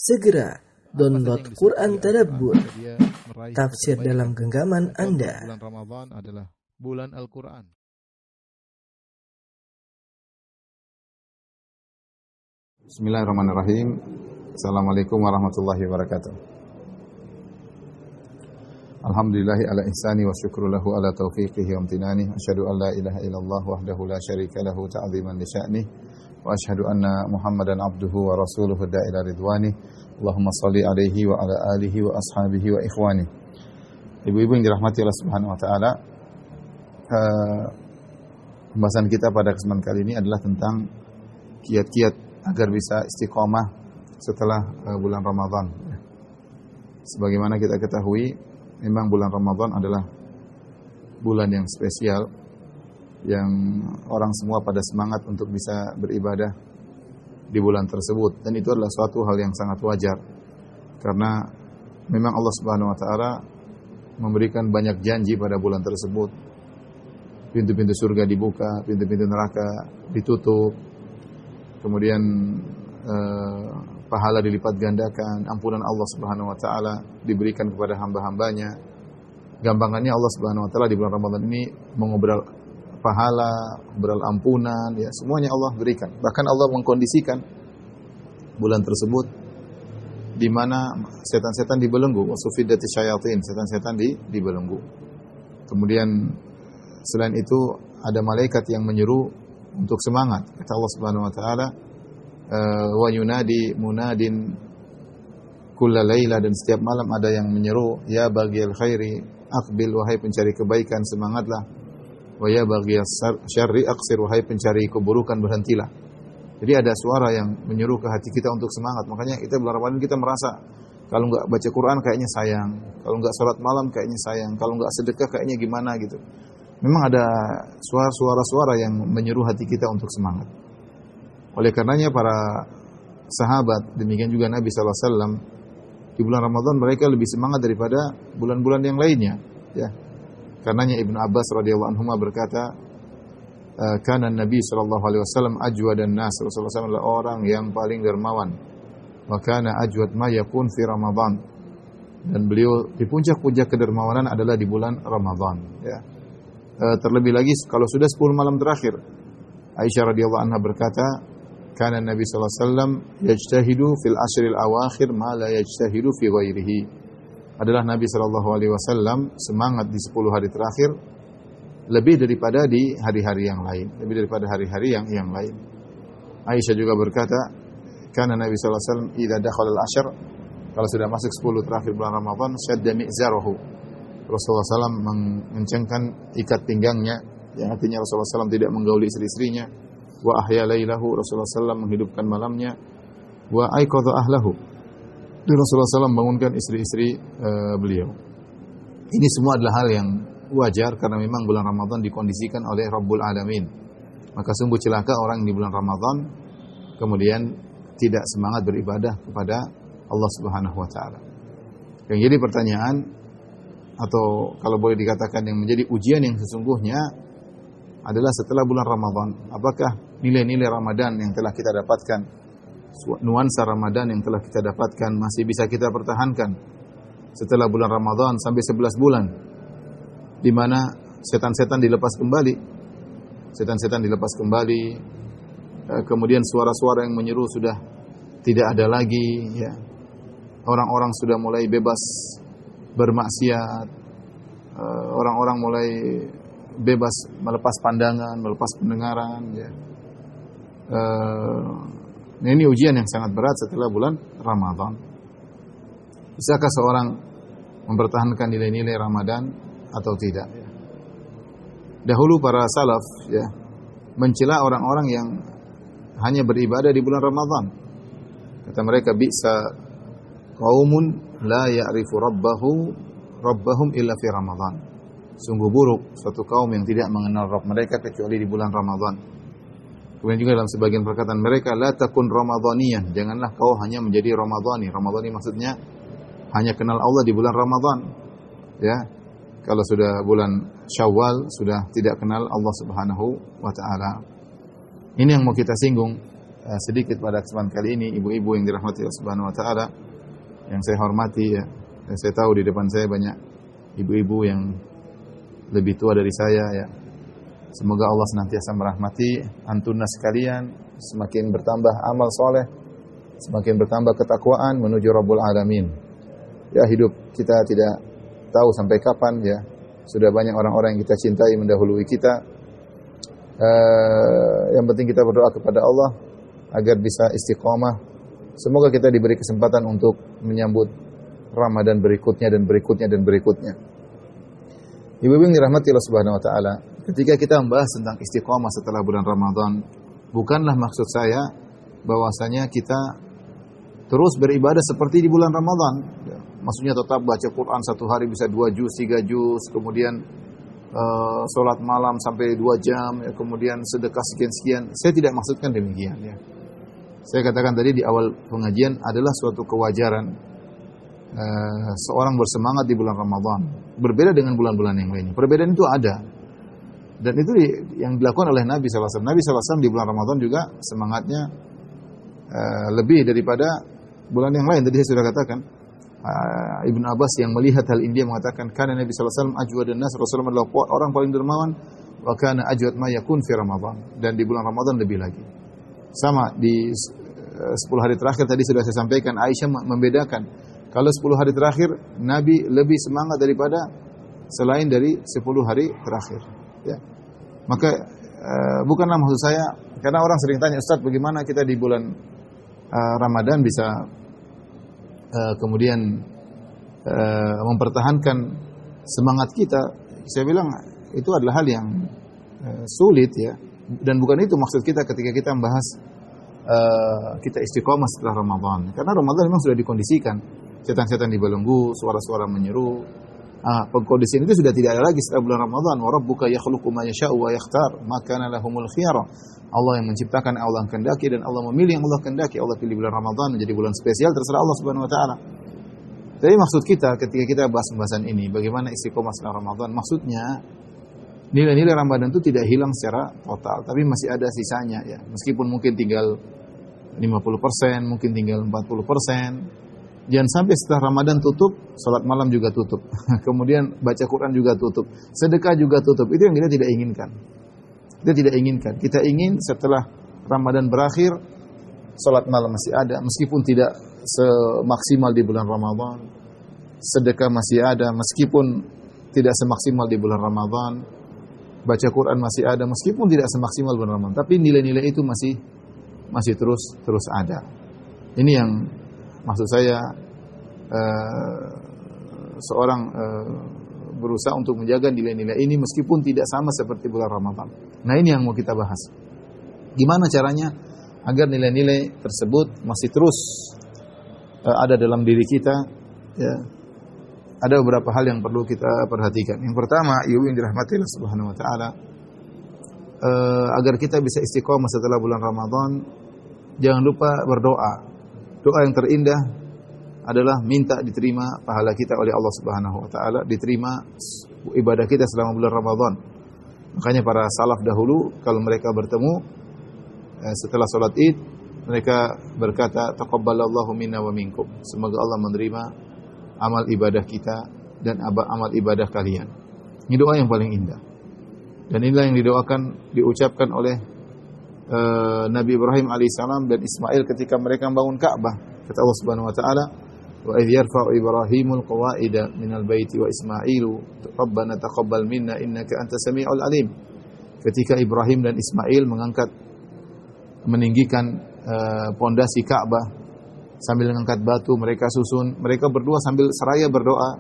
Segera download Quran Tadabbur, dia meraih tafsir dalam genggaman Anda. Bulan Ramadan adalah bulan Al-Quran. Bismillahirrahmanirrahim. Assalamualaikum warahmatullahi wabarakatuh. Alhamdulillahi ala ihsani wa syukru lahu ala taufiqihi wa amtinani. Asyhadu an la ilaha illallah wahdahu la syarika lahu ta'ziman li sya'nih. Wa asyhadu anna Muhammadan abduhu wa rasuluhu da'ila ridwani. Allahumma salli alaihi wa ala alihi wa ashabihi wa ikhwani. Ibu-ibu yang dirahmati Allah Subhanahu wa taala, pembahasan kita pada kesempatan kali ini adalah tentang kiat-kiat agar bisa istiqomah setelah bulan Ramadan. Sebagaimana kita ketahui, memang bulan Ramadan adalah bulan yang spesial, yang orang semua pada semangat untuk bisa beribadah di bulan tersebut, dan itu adalah suatu hal yang sangat wajar karena memang Allah Subhanahu wa taala memberikan banyak janji pada bulan tersebut. Pintu-pintu surga dibuka, pintu-pintu neraka ditutup. Kemudian pahala dilipat gandakan, ampunan Allah Subhanahu wa taala diberikan kepada hamba-hambanya. Gampangannya Allah Subhanahu wa taala di bulan Ramadan ini mengobrol pahala, beral ampunan, ya semuanya Allah berikan. Bahkan Allah mengkondisikan bulan tersebut di mana setan-setan dibelenggu, wasufidati syayatin, setan-setan dibelenggu. Kemudian selain itu ada malaikat yang menyeru untuk semangat. Kata Allah Subhanahu wa taala, wa yunadi munadin kulla laila, dan setiap malam ada yang menyeru, ya baghiyal khairi aqbil, wahai pencari kebaikan semangatlah. Wa ya baghiyas syarri aqsir, wahai pencari keburukan berhentilah. Jadi ada suara yang menyeru ke hati kita untuk semangat. Makanya kita bulan Ramadan kita merasa kalau enggak baca Quran kayaknya sayang, kalau enggak salat malam kayaknya sayang, kalau enggak sedekah kayaknya gimana gitu. Memang ada suara-suara yang menyeru hati kita untuk semangat. Oleh karenanya para sahabat, demikian juga Nabi sallallahu alaihi wasallam, di bulan Ramadan mereka lebih semangat daripada bulan-bulan yang lainnya, ya. Karenanya Ibnu Abbas radhiyallahu anhu berkata, kana Nabi sallallahu alaihi wasallam ajwadan nas, Rasulullah SAW adalah orang yang paling dermawan. Wa kana ajwad ma yakun fi Ramadan. Dan beliau di puncak-puncak kedermawanan adalah di bulan Ramadan, ya. Terlebih lagi kalau sudah 10 malam terakhir, Aisyah radhiyallahu anha berkata, kana Nabi sallallahu alaihi wasallam yajtahidu fil ashril awakhir ma la yajtahidu fi ghairihi. Adalah Nabi sallallahu alaihi wasallam semangat di 10 hari terakhir lebih daripada di hari-hari yang lain, lebih daripada hari-hari yang lain. Aisyah juga berkata, kana Nabi sallallahu alaihi wasallam idza dakhala al-ashr, kalau sudah masuk 10 terakhir bulan Ramadan, syadda mi'zarahu. Rasulullah SAW mengencangkan ikat pinggangnya, yang artinya Rasulullah SAW tidak menggauli istri-istrinya. Wa ahya lailahu, Rasulullah SAW menghidupkan malamnya. Wa aiqadha ahlahu, dan Rasulullah SAW membangunkan istri-istri beliau. Ini semua adalah hal yang wajar karena memang bulan Ramadan dikondisikan oleh Rabbul Alamin. Maka sungguh celaka orang di bulan Ramadan kemudian tidak semangat beribadah kepada Allah Subhanahu wa taala. Yang jadi pertanyaan, atau kalau boleh dikatakan yang menjadi ujian yang sesungguhnya adalah setelah bulan Ramadan, apakah nilai-nilai Ramadan yang telah kita dapatkan, nuansa Ramadan yang telah kita dapatkan masih bisa kita pertahankan setelah bulan Ramadan sampai 11 bulan, di mana setan-setan dilepas kembali, kemudian suara-suara yang menyeru sudah tidak ada lagi, ya. Orang-orang sudah mulai bebas bermaksiat, orang-orang mulai bebas melepas pandangan, melepas pendengaran, ya. Ini ujian yang sangat berat setelah bulan Ramadan. Bisakah seorang mempertahankan nilai-nilai Ramadan atau tidak? Dahulu para salaf, ya, mencela orang-orang yang hanya beribadah di bulan Ramadan. Kata mereka, bi'sa qaumun la ya'rifu rabbahum illa fi Ramadan. Sungguh buruk suatu kaum yang tidak mengenal Rabb mereka kecuali di bulan Ramadan. Kemudian juga dalam sebagian perkataan mereka, la takun ramadhaniyan, janganlah kau hanya menjadi ramadhani. Ramadhani maksudnya hanya kenal Allah di bulan Ramadan, ya. Kalau sudah bulan Syawal sudah tidak kenal Allah Subhanahu wa taala. Ini yang mau kita singgung. sedikit pada kesempatan kali ini, ibu-ibu yang dirahmati Allah Subhanahu wa taala, yang saya hormati ya. Dan saya tahu di depan saya banyak ibu-ibu yang lebih tua dari saya ya. Semoga Allah senantiasa merahmati antunna sekalian, semakin bertambah amal soleh, semakin bertambah ketakwaan menuju Rabbul Alamin. Ya, hidup kita tidak tahu sampai kapan ya. Sudah banyak orang-orang yang kita cintai mendahului kita. Yang penting kita berdoa kepada Allah agar bisa istiqomah. Semoga kita diberi kesempatan untuk menyambut Ramadan berikutnya dan berikutnya dan berikutnya. Ibu-ibu yang dirahmati Allah Subhanahu wa taala, ketika kita membahas tentang istiqomah setelah bulan Ramadan, bukanlah maksud saya bahwasanya kita terus beribadah seperti di bulan Ramadan. Maksudnya tetap baca Quran satu hari bisa 2 juz, 3 juz, kemudian sholat malam sampai 2 jam, ya, kemudian sedekah sekian-sekian. Saya tidak maksudkan demikian ya. Saya katakan tadi di awal pengajian adalah suatu kewajaran seorang bersemangat di bulan Ramadan. Berbeda dengan bulan-bulan yang lainnya. Perbedaan itu ada. Dan itu yang dilakukan oleh Nabi SAW. Nabi SAW di bulan Ramadan juga semangatnya lebih daripada bulan yang lain. Tadi saya sudah katakan. Ibn Abbas yang melihat hal ini dia mengatakan, karena Nabi SAW ajwad dan nas, Rasulullah adalah orang paling dermawan, wa kana ajwad ma yakun fi Ramadan. Dan di bulan Ramadan lebih lagi. Sama di 10 hari terakhir tadi sudah saya sampaikan, Aisyah membedakan. Kalau 10 hari terakhir Nabi lebih semangat daripada selain dari 10 hari terakhir. Ya. Maka bukanlah maksud saya, karena orang sering tanya, Ustaz bagaimana kita di bulan Ramadan bisa kemudian mempertahankan semangat kita. Saya bilang itu adalah hal yang sulit ya. Dan bukan itu maksud kita ketika kita membahas kita istiqomah setelah Ramadan. Karena Ramadan memang sudah dikondisikan. Setan-setan dibelenggu, suara-suara menyeru. Pengkondisian itu sudah tidak ada lagi setelah bulan Ramadan. Wa rabbuka yakhluqu ma yasha'u wa yakhtar, ma kana lahumul khiyarah. Allah yang menciptakan, Allah yang kehendaki, dan Allah memilih yang Allah kehendaki. Allah pilih bulan Ramadan menjadi bulan spesial, terserah Allah Subhanahu wa taala. Jadi maksud kita ketika kita bahas pembahasan ini, bagaimana istiqomah setelah Ramadan, maksudnya nilai-nilai Ramadan itu tidak hilang secara total, tapi masih ada sisanya ya. Meskipun mungkin tinggal 50%, mungkin tinggal 40%. Jangan sampai setelah Ramadan tutup, salat malam juga tutup. Kemudian baca Quran juga tutup. Sedekah juga tutup. Itu yang kita tidak inginkan. Kita tidak inginkan. Kita ingin setelah Ramadan berakhir, salat malam masih ada. Meskipun tidak semaksimal di bulan Ramadan. Sedekah masih ada. Meskipun tidak semaksimal di bulan Ramadan. Baca Quran masih ada. Meskipun tidak semaksimal bulan Ramadan. Tapi nilai-nilai itu masih terus ada. Ini yang maksud saya, seorang berusaha untuk menjaga nilai-nilai ini meskipun tidak sama seperti bulan Ramadan. Nah ini yang mau kita bahas. Gimana caranya agar nilai-nilai tersebut masih terus ada dalam diri kita. Ya. Ada beberapa hal yang perlu kita perhatikan. Yang pertama, ibu yang dirahmati Allah Subhanahu wa taala, agar kita bisa istiqomah setelah bulan Ramadan, jangan lupa berdoa. Doa yang terindah adalah minta diterima pahala kita oleh Allah Subhanahu wa taala, diterima ibadah kita selama bulan Ramadan. Makanya para salaf dahulu kalau mereka bertemu setelah salat Id, mereka berkata taqabbalallahu minna wa minkum. Semoga Allah menerima amal ibadah kita dan amal ibadah kalian. Ini doa yang paling indah. Dan inilah yang diucapkan oleh Nabi Ibrahim alaihissalam dan Ismail ketika mereka membangun Ka'bah. Kata Allah Subhanahu wa taala, "Wa idh yarfa'u Ibrahimul qawa'ida minal baiti wa Ismailu rabbana taqabbal minna innaka antas samiul alim." Ketika Ibrahim dan Ismail meninggikan pondasi Ka'bah sambil mengangkat batu, mereka susun, mereka berdua sambil seraya berdoa,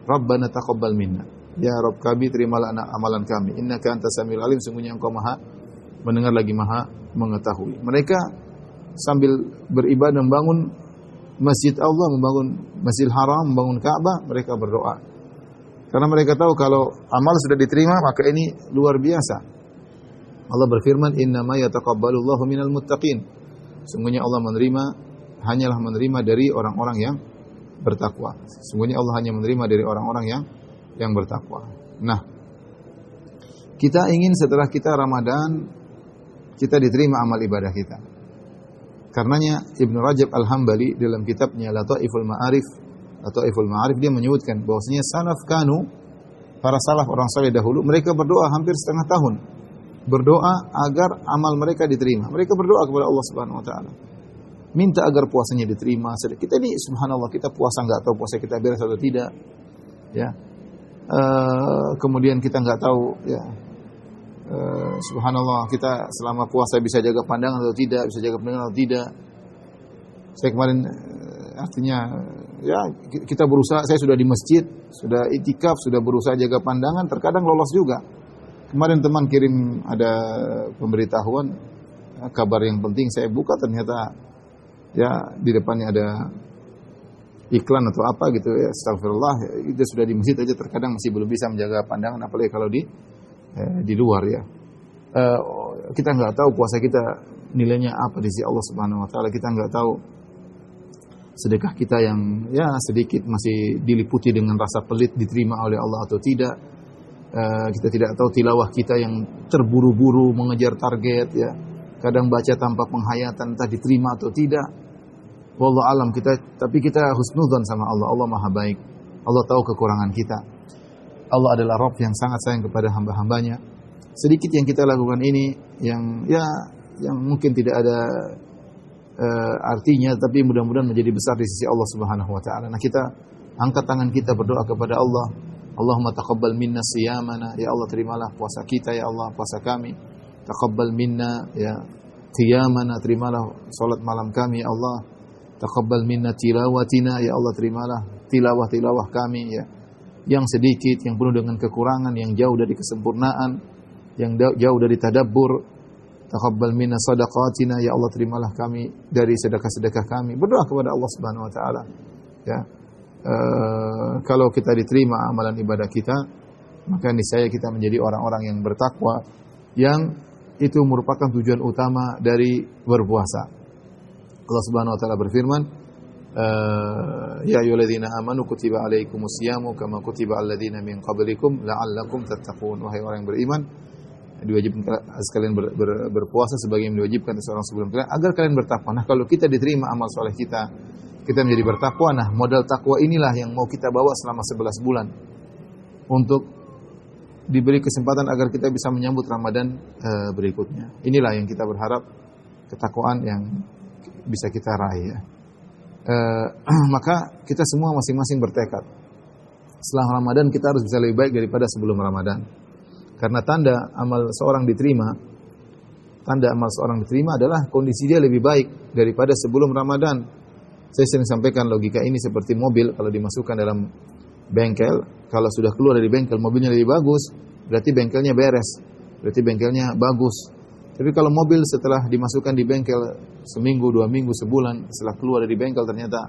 "Rabbana taqabbal minna." Ya Rabb kami, terimalah amalan kami. Innaka antas samiul alim, sungguhnya Engkau Maha mendengar lagi Maha mengetahui. Mereka sambil beribadah membangun Masjid Allah, membangun Masjidil Haram, membangun Ka'bah, mereka berdoa. Karena mereka tahu kalau amal sudah diterima, maka ini luar biasa. Allah berfirman, "Innama yataqabbalullahu minal muttaqin." Sungguhnya Allah hanyalah menerima dari orang-orang yang bertakwa. Sungguhnya Allah hanya menerima dari orang-orang yang bertakwa. Nah, kita ingin setelah kita Ramadan kita diterima amal ibadah kita. Karenanya Ibnu Rajab Al-Hambali dalam kitabnya Lataiful Ma'arif dia menyebutkan bahwasanya salaf kanu, para salaf orang saleh dahulu, mereka berdoa hampir setengah tahun. Berdoa agar amal mereka diterima. Mereka berdoa kepada Allah Subhanahu wa taala. Minta agar puasanya diterima. Kita ini subhanallah, kita puasa enggak tahu puasa kita beres atau tidak. Ya. Kemudian kita enggak tahu ya. Subhanallah, kita selama puasa bisa jaga pandangan atau tidak, bisa jaga pandangan atau tidak. Saya kemarin artinya ya kita berusaha, saya sudah di masjid, sudah itikaf, sudah berusaha jaga pandangan, terkadang lolos juga. Kemarin teman kirim ada pemberitahuan, kabar yang penting, saya buka ternyata ya di depannya ada iklan atau apa gitu ya, astagfirullah, itu sudah di masjid aja terkadang masih belum bisa menjaga pandangan, apalagi kalau di luar ya. Kita nggak tahu puasa kita nilainya apa di sisi Allah Subhanahu wa taala. Kita nggak tahu sedekah kita yang ya sedikit masih diliputi dengan rasa pelit diterima oleh Allah atau tidak. Kita tidak tahu tilawah kita yang terburu-buru mengejar target ya. Kadang baca tanpa penghayatan entah diterima atau tidak. Wallahu alam, tapi kita husnudzon sama Allah. Allah Maha baik. Allah tahu kekurangan kita. Allah adalah Rabb yang sangat sayang kepada hamba-hambanya. Sedikit yang kita lakukan ini yang mungkin tidak ada artinya, tapi mudah-mudahan menjadi besar di sisi Allah Subhanahu wa taala. Nah, kita angkat tangan kita berdoa kepada Allah. Allahumma taqabbal minna siyamana, ya Allah terimalah puasa kita ya Allah, puasa kami. Taqabbal minna ya qiyamana, terimalah salat malam kami ya Allah. Taqabbal minna tilawatina, ya Allah terimalah tilawah kami ya. Yang sedikit, yang penuh dengan kekurangan, yang jauh dari kesempurnaan, yang jauh dari tadabbur. Taqabbal minna sadaqatina, ya Allah terimalah kami dari sedekah-sedekah kami. Berdoa kepada Allah Subhanahu wa taala. Ya. Kalau kita diterima amalan ibadah kita, maka niscaya kita menjadi orang-orang yang bertakwa, yang itu merupakan tujuan utama dari berpuasa. Allah Subhanahu wa taala berfirman, ya ayyuhalladzina amanu kutiba alaikumus syamu kama kutiba alladzina min qablikum la'allakum tattaqun. Wahai orang yang beriman, diwajibkan sekalian berpuasa sebagaimana diwajibkan seorang sebelum kalian agar kalian bertakwa. Nah, kalau kita diterima amal soleh kita menjadi bertakwa. Nah, modal takwa inilah yang mau kita bawa selama 11 bulan untuk diberi kesempatan agar kita bisa menyambut Ramadan berikutnya. Inilah yang kita berharap, ketakwaan yang bisa kita raih ya. Maka kita semua masing-masing bertekad. Setelah Ramadan kita harus bisa lebih baik daripada sebelum Ramadan. Karena tanda amal seorang diterima adalah kondisi dia lebih baik daripada sebelum Ramadan. Saya sering sampaikan logika ini seperti mobil kalau dimasukkan dalam bengkel, kalau sudah keluar dari bengkel mobilnya lebih bagus, berarti bengkelnya beres, berarti bengkelnya bagus. Tapi kalau mobil setelah dimasukkan di bengkel seminggu, 2 minggu, sebulan, setelah keluar dari bengkel ternyata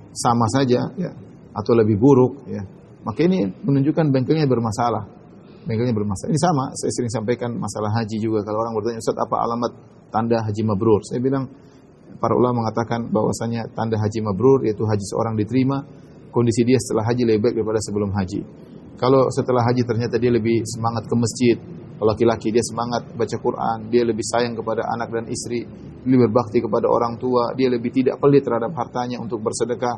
sama saja ya, atau lebih buruk ya, maka ini menunjukkan bengkelnya bermasalah. Ini sama, saya sering sampaikan masalah haji juga. Kalau orang bertanya, Ustaz, apa alamat tanda haji mabrur? Saya bilang, para ulama mengatakan bahwasanya tanda haji mabrur yaitu haji seorang diterima, kondisi dia setelah haji lebih baik daripada sebelum haji. Kalau setelah haji ternyata dia lebih semangat ke masjid, kalau laki-laki dia semangat baca Quran, dia lebih sayang kepada anak dan istri, lebih berbakti kepada orang tua, dia lebih tidak pelit terhadap hartanya untuk bersedekah,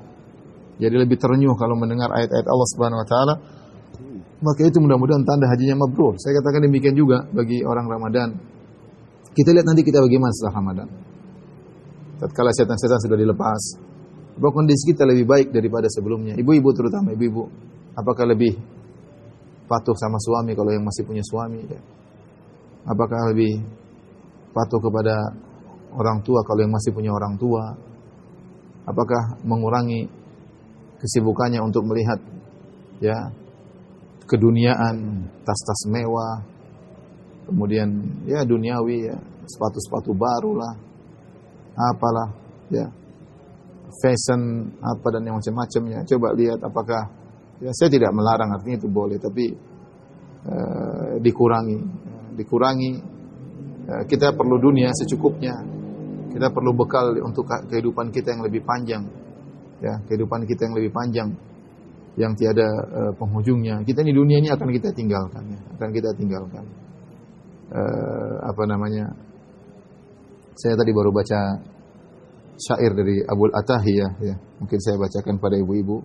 jadi lebih terenyuh kalau mendengar ayat-ayat Allah Subhanahu wa taala. Maka itu mudah-mudahan tanda hajinya mabrur. Saya katakan demikian juga bagi orang Ramadan. Kita lihat nanti kita bagaimana setelah Ramadan. Tatkala setan-setan sudah dilepas, bahwa kondisi kita lebih baik daripada sebelumnya. Ibu-ibu terutama ibu-ibu, apakah lebih patuh sama suami kalau yang masih punya suami? Ya. Apakah lebih patuh kepada orang tua kalau yang masih punya orang tua? Apakah mengurangi kesibukannya untuk melihat ya keduniaan, tas-tas mewah, kemudian ya duniawi ya, sepatu-sepatu baru lah, apalah ya, fashion apa dan yang macam-macamnya. Coba lihat apakah ya, saya tidak melarang, artinya itu boleh, tapi dikurangi. Kita perlu dunia secukupnya. Kita perlu bekal untuk kehidupan kita yang lebih panjang. Ya, kehidupan kita yang lebih panjang, yang tiada penghujungnya. Kita ini dunia ini akan kita tinggalkan ya, Saya tadi baru baca syair dari Abul Atahiyah ya. Mungkin saya bacakan pada ibu-ibu.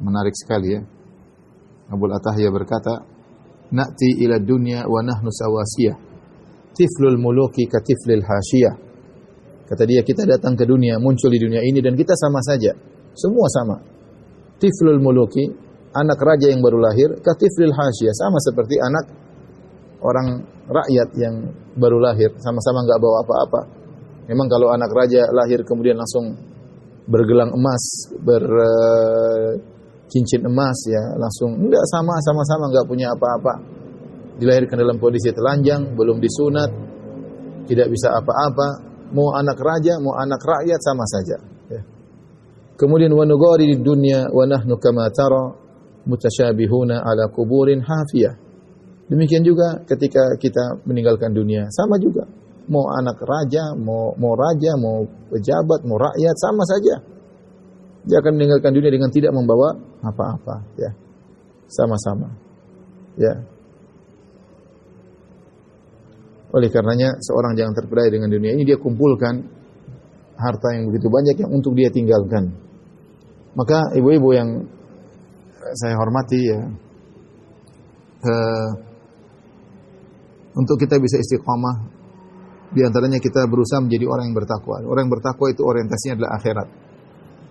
Menarik sekali ya. Abul Atahiyah berkata, "Na'ti ila dunya wa nahnu sawasiyah. Tiflul muluki ka tiflil hasyiyah." Kata dia, kita datang ke dunia, muncul di dunia ini dan kita sama saja. Semua sama. Tiflul muluki, anak raja yang baru lahir, ka tiflil hasyiyah, sama seperti anak orang rakyat yang baru lahir, sama-sama enggak bawa apa-apa. Memang kalau anak raja lahir kemudian langsung bergelang emas, cincin emas ya, langsung enggak, sama-sama enggak punya apa-apa. Dilahirkan dalam kondisi telanjang, belum disunat, tidak bisa apa-apa. Mau anak raja, mau anak rakyat sama saja ya. Kemudian wa nughari di dunya wa nahnu kama tara mutasyabihuna ala kuburin hafiyah. Demikian juga ketika kita meninggalkan dunia, sama juga. Mau anak raja, mau pejabat, mau rakyat, sama saja. Dia akan meninggalkan dunia dengan tidak membawa apa-apa, ya. Sama-sama. Ya. Oleh karenanya seorang jangan terpedaya dengan dunia ini, dia kumpulkan harta yang begitu banyak yang untuk dia tinggalkan. Maka ibu-ibu yang saya hormati ya, untuk kita bisa istiqamah, di antaranya kita berusaha menjadi orang yang bertakwa. Orang yang bertakwa itu orientasinya adalah akhirat.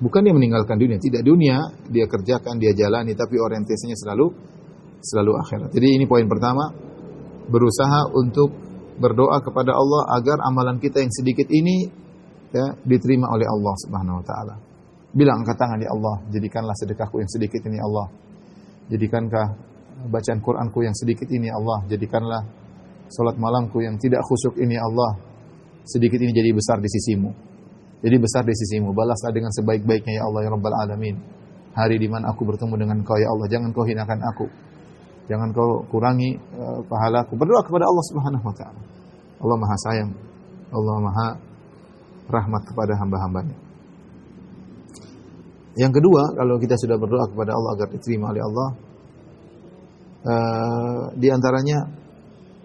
Bukan dia meninggalkan dunia, tidak, dunia dia kerjakan, dia jalani, tapi orientasinya selalu akhirat. Jadi ini poin pertama, berusaha untuk berdoa kepada Allah agar amalan kita yang sedikit ini ya diterima oleh Allah Subhanahu wa taala. Bilang, angkat tangan, ya Allah, jadikanlah sedekahku yang sedikit ini Allah. Jadikankah bacaan Qur'anku yang sedikit ini Allah, jadikanlah salat malamku yang tidak khusyuk ini Allah, sedikit ini jadi besar di sisimu. Jadi besar di sisimu, balaslah dengan sebaik-baiknya ya Allah ya Rabbal Alamin. Hari di mana aku bertemu dengan Kau ya Allah, jangan Kau hinakan aku. Jangan Kau kurangi pahalaku. Berdoa kepada Allah Subhanahu wa taala. Allah Maha sayang. Allah Maha rahmat kepada hamba-hambanya. Yang kedua, kalau kita sudah berdoa kepada Allah agar diterima oleh Allah, di antaranya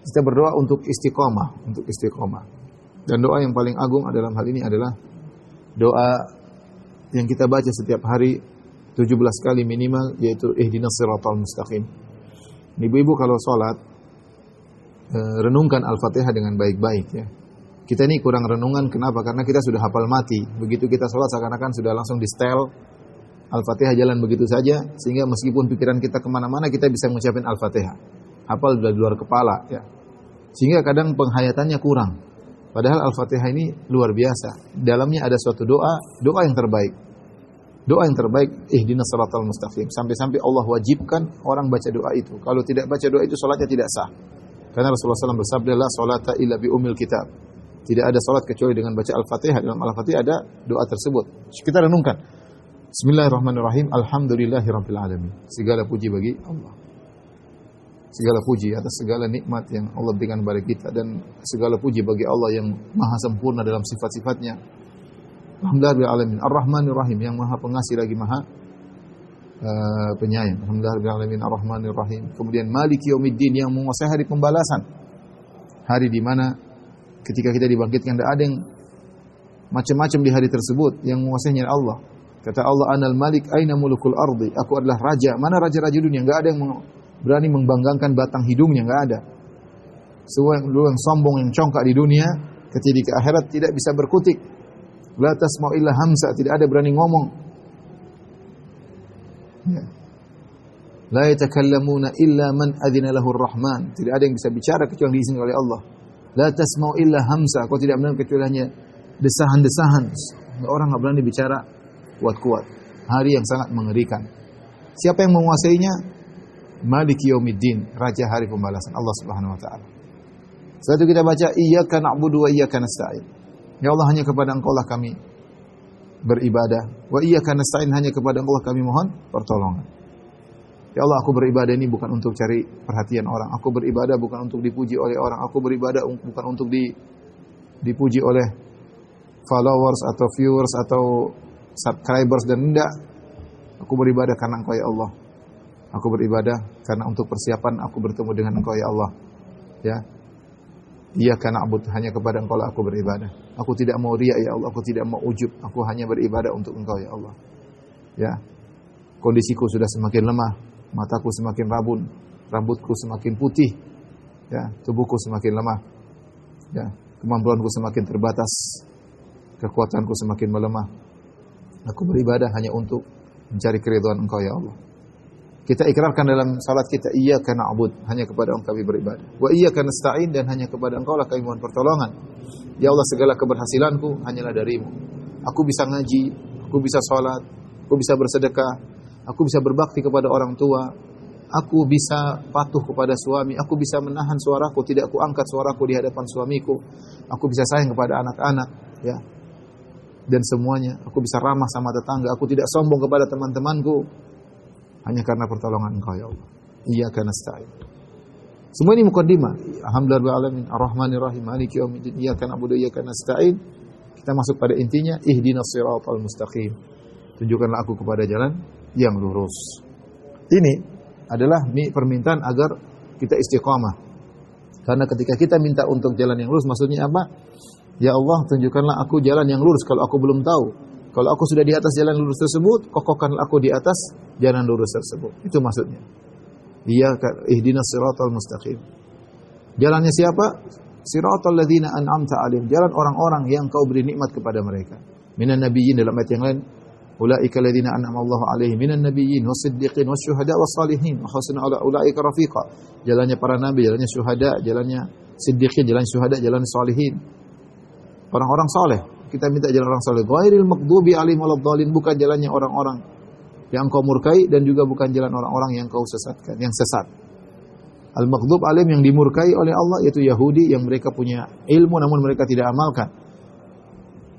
kita berdoa untuk istiqomah, Dan doa yang paling agung dalam hal ini adalah doa yang kita baca setiap hari 17 kali minimal, yaitu ihdinas siratal mustaqim. Ibu-ibu kalau sholat, renungkan Al-Fatihah dengan baik-baik ya. Kita ini kurang renungan, kenapa? Karena kita sudah hafal mati. Begitu kita sholat seakan-akan sudah langsung di setel Al-Fatihah, jalan begitu saja, sehingga meskipun pikiran kita kemana-mana, kita bisa mengucapkan Al-Fatihah. Hafal dari luar kepala ya. Sehingga kadang penghayatannya kurang. Padahal Al-Fatihah ini luar biasa. Dalamnya ada suatu doa yang terbaik. Doa yang terbaik, ihdinas siratal mustaqim. Sampai-sampai Allah wajibkan orang baca doa itu. Kalau tidak baca doa itu, salatnya tidak sah. Karena Rasulullah SAW bersabda, la salata illa bi ummil kitab. Tidak ada salat kecuali dengan baca Al-Fatihah. Dalam Al-Fatihah ada doa tersebut. Kita renungkan. Bismillahirrahmanirrahim. Alhamdulillahirabbil alamin. Segala puji bagi Allah. Segala puji atas segala nikmat yang Allah berikan kepada kita, dan segala puji bagi Allah yang maha sempurna dalam sifat-sifatnya. Alhamdulillahirabbil alamin. Ar-Rahmanir Rahim, yang maha pengasih lagi maha penyayang. Alhamdulillahirabbil alamin. Ar-Rahmanir Rahim. Kemudian Maliki Yaumiddin, yang menguasai hari pembalasan. Hari di mana ketika kita dibangkitkan, tidak ada yang macam-macam di hari tersebut, yang menguasainya Allah. Kata Allah, Anal Malik aina mulukul ardi. Aku adalah raja. Mana raja-raja dunia? Enggak ada yang berani membanggakan batang hidungnya, enggak ada. Semua yang sombong, yang congkak di dunia, ketika di akhirat tidak bisa berkutik. La tasma'u illa hamsa, tidak ada berani ngomong. Ya. La yatakallamuna illa man adzina lahu ar-Rahman. Tidak ada yang bisa bicara kecuali diizinkan oleh Allah. La tasma'u illa hamsa, kau tidak mendengar kecuali hanya desahan-desahan. Orang enggak berani bicara kuat-kuat. Hari yang sangat mengerikan. Siapa yang menguasainya? Maliki Yaumiddin, raja hari pembalasan, Allah Subhanahu wa taala. Setelah itu kita baca iyyaka na'budu wa iyyaka nasta'in. Ya Allah, hanya kepada Engkau lah kami beribadah. Wa iyyaka nasta'in, hanya kepada Engkau lah kami mohon pertolongan. Ya Allah, aku beribadah ini bukan untuk cari perhatian orang. Aku beribadah bukan untuk dipuji oleh orang. Aku beribadah bukan untuk dipuji oleh followers atau viewers atau subscribers, dan enggak. Aku beribadah karena Engkau ya Allah. Aku beribadah karena untuk persiapan aku bertemu dengan Engkau ya Allah. Ya. Iyyaka na'budu, hanya kepada Engkau lah aku beribadah. Aku tidak mau riya ya Allah, aku tidak mau ujub, aku hanya beribadah untuk Engkau ya Allah. Ya. Kondisiku sudah semakin lemah, mataku semakin rabun, rambutku semakin putih. Ya, tubuhku semakin lemah. Ya, kemampuanku semakin terbatas. Kekuatanku semakin melemah. Aku beribadah hanya untuk mencari keridhaan Engkau ya Allah. Kita ikrarkan dalam salat kita, iyyaka na'bud, hanya kepada Engkau kami beribadah. Wa iyyaka nasta'in, dan hanya kepada Engkau lah kami mohon pertolongan. Ya Allah, segala keberhasilanku hanyalah darimu. Aku bisa ngaji, aku bisa salat, aku bisa bersedekah, aku bisa berbakti kepada orang tua, aku bisa patuh kepada suami, aku bisa menahan suaraku, tidak aku angkat suaraku di hadapan suamiku, aku bisa sayang kepada anak-anak, ya. Dan semuanya, aku bisa ramah sama tetangga, aku tidak sombong kepada teman-temanku. Hanya karena pertolongan Engkau ya Allah. Iyyaka nasta'in. Semua ini mukaddimah. Alhamdulillahirabbil alamin, arrahmanir rahim, maliki yaumiddin, iyyaka na'budu wa iyyaka nasta'in. Kita masuk pada intinya, ihdinas siratal mustaqim. Tunjukkanlah aku kepada jalan yang lurus. Ini adalah permintaan agar kita istiqamah. Karena ketika kita minta untuk jalan yang lurus, maksudnya apa? Ya Allah, tunjukkanlah aku jalan yang lurus kalau aku belum tahu. Kalau aku sudah di atas jalan lurus tersebut, kokohkanlah aku di atas jalan lurus tersebut. Itu maksudnya. Ihdinas siratal mustaqim. Jalannya siapa? Siratal ladzina an'amta 'alaihim. Jalan orang-orang yang Kau beri nikmat kepada mereka. Minan nabiyyin, dalam ayat yang lain, ulaika ladzina an'ama Allahu 'alaihim minan nabiyyin wasiddiqin wasyuhada wassalihin wa hasuna ulaika rafiqa. Jalannya para nabi, jalannya syuhada, jalannya siddiqin, jalan syuhada, jalan salihin. Orang-orang saleh. Kita minta jalan orang saleh. Ghairil maghdubi 'alaihim waladdallin, bukan jalannya orang-orang yang Kau murkai dan juga bukan jalan orang-orang yang Kau sesatkan, yang sesat. Al-maghdub 'alaihim, yang dimurkai oleh Allah, yaitu Yahudi yang mereka punya ilmu namun mereka tidak amalkan.